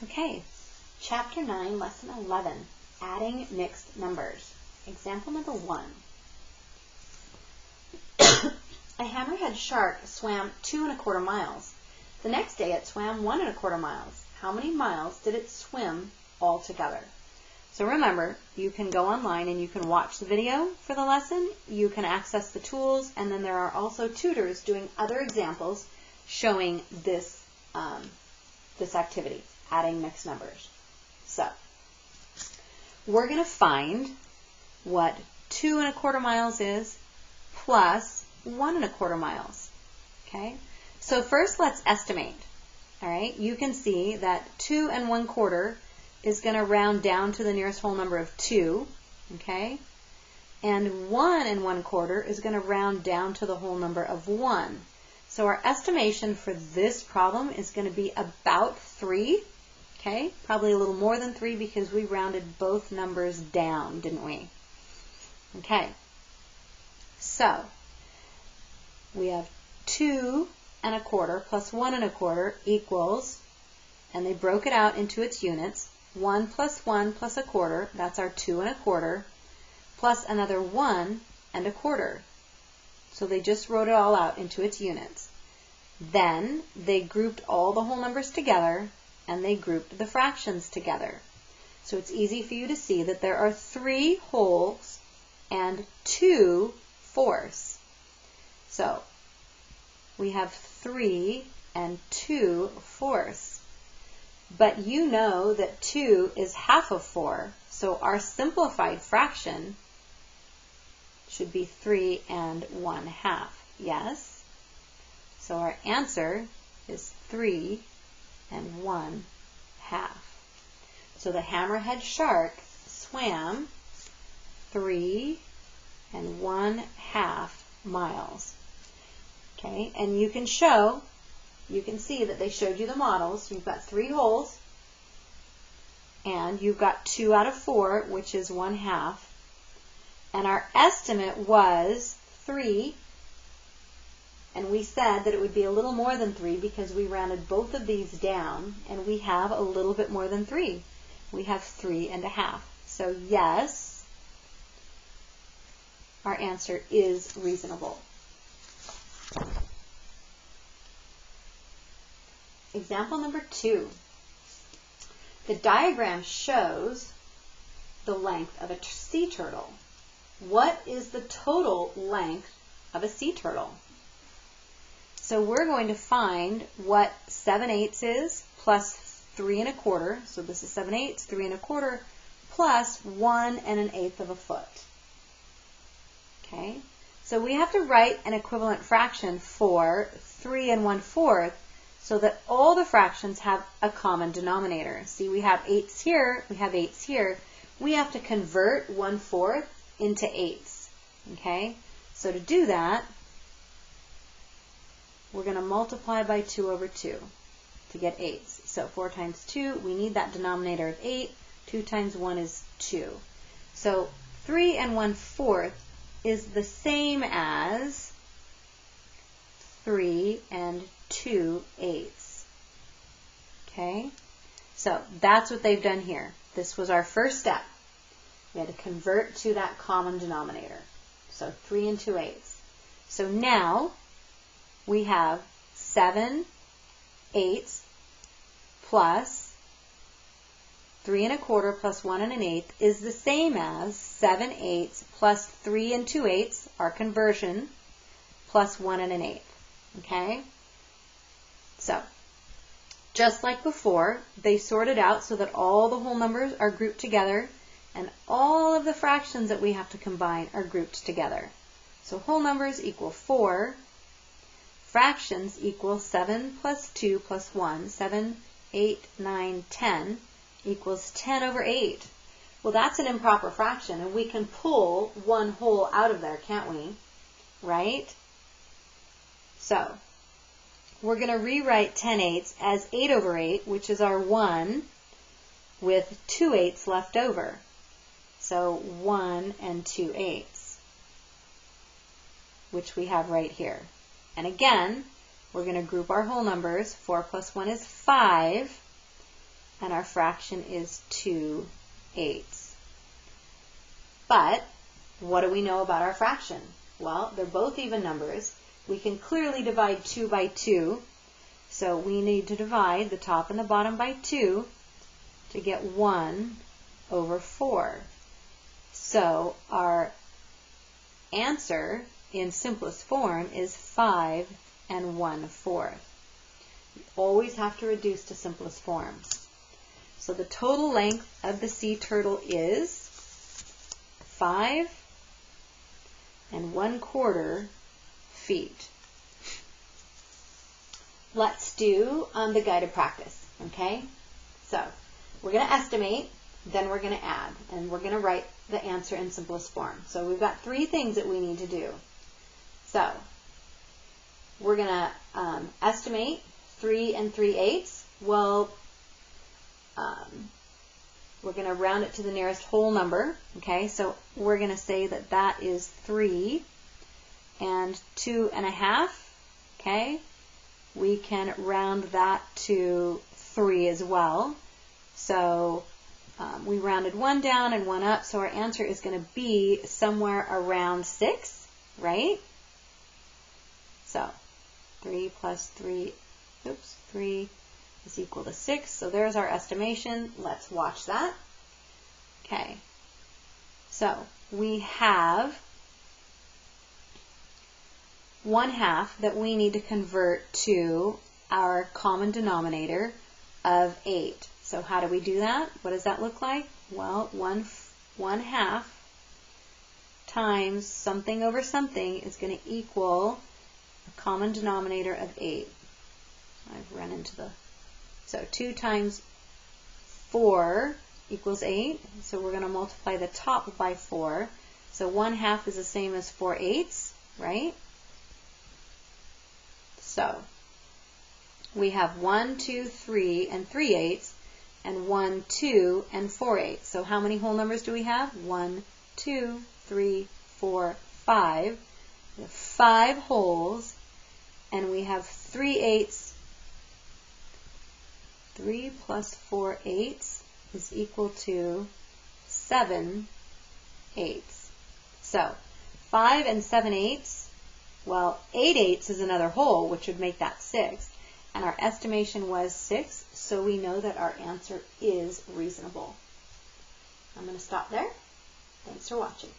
Okay, Chapter 9, Lesson 11, Adding Mixed Numbers. Example number 1. A hammerhead shark swam 2¼ miles. The next day it swam 1¼ miles. How many miles did it swim altogether? So remember, you can go online and you can watch the video for the lesson. You can access the tools, and then there are also tutors doing other examples showing this this activity, adding mixed numbers. So we're going to find what 2¼ miles is plus 1¼ miles. Okay? So first let's estimate. All right? You can see that 2 1/4 is going to round down to the nearest whole number of 2. Okay? And 1 1/4 is going to round down to the whole number of 1. So our estimation for this problem is going to be about 3. Okay? Probably a little more than 3 because we rounded both numbers down, didn't we? Okay. So we have 2 1/4 plus 1 1/4 equals, and they broke it out into its units, 1 plus 1 plus 1/4, that's our 2 1/4, plus another 1 1/4. So they just wrote it all out into its units. Then they grouped all the whole numbers together, and they grouped the fractions together. So it's easy for you to see that there are 3 wholes and 2 fourths. So we have 3 and 2 fourths. But you know that 2 is half of 4, so our simplified fraction should be 3 1/2. Yes? So our answer is 3 1/2. So the hammerhead shark swam 3 1/2 miles. Okay, and you can see that they showed you the models. You've got 3 holes, and you've got 2 out of 4, which is 1/2. And our estimate was 3, and we said that it would be a little more than 3 because we rounded both of these down, and we have a little bit more than 3. We have 3 1/2. So yes, our answer is reasonable. Example number 2. The diagram shows the length of a sea turtle. What is the total length of a sea turtle? So we're going to find what 7/8 is plus 3 1/4. So this is 7/8, 3 1/4, plus 1 1/8 of a foot. Okay? So we have to write an equivalent fraction for 3 1/4 so that all the fractions have a common denominator. See, we have 8s here, we have 8s here. We have to convert 1/4 into 8s. Okay? So to do that, we're going to multiply by 2/2 to get 8s. So 4 times 2, we need that denominator of 8. 2 times 1 is 2. So 3 1/4 is the same as 3 2/8. Okay? So that's what they've done here. This was our first step. We had to convert to that common denominator. So 3 2/8. So now we have 7/8 plus 3 1/4 plus 1 1/8 is the same as 7/8 plus 3 2/8, our conversion, plus 1 1/8. Okay? So, just like before, they sorted out so that all the whole numbers are grouped together, and all of the fractions that we have to combine are grouped together. So whole numbers equal 4. Fractions equal 7 plus 2 plus 1. 7, 8, 9, 10 equals 10/8. Well, that's an improper fraction, and we can pull one whole out of there, can't we? Right? So we're going to rewrite 10/8 as 8/8, which is our 1, with 2/8 left over. So 1 2/8, which we have right here. And again, we're going to group our whole numbers. 4 plus 1 is 5. and our fraction is 2/8. But what do we know about our fraction? Well, they're both even numbers. We can clearly divide 2 by 2, so we need to divide the top and the bottom by 2 to get 1/4. So our answer in simplest form is 5 1/4. You always have to reduce to simplest form. So the total length of the sea turtle is 5 1/4 feet. Let's do the guided practice, okay? So we're going to estimate, then we're going to add, and we're going to write the answer in simplest form. So we've got 3 things that we need to do. So we're going to estimate 3 3/8. Well, we're going to round it to the nearest whole number, okay? So we're going to say that that is 3 2 1/2, okay? We can round that to 3 as well. So we rounded 1 down and 1 up, so our answer is going to be somewhere around 6, right? So 3 plus 3, 3 is equal to 6. So there's our estimation. Let's watch that. Okay. So we have 1/2 that we need to convert to our common denominator of 8. So how do we do that? What does that look like? Well, 1/2 times something over something is going to equal a common denominator of 8. I've run into the... So 2 times 4 equals 8. So we're going to multiply the top by 4. So 1/2 is the same as 4/8, right? So we have 1, 2, 3, and 3/8, and 1, 2, and 4/8. So how many whole numbers do we have? 1, 2, 3, 4, 5. We have 5 wholes, and we have 3/8. 3 plus 4/8 is equal to 7/8. So 5 7/8. Well, 8/8 is another whole, which would make that 6. And our estimation was 6, so we know that our answer is reasonable. I'm going to stop there. Thanks for watching.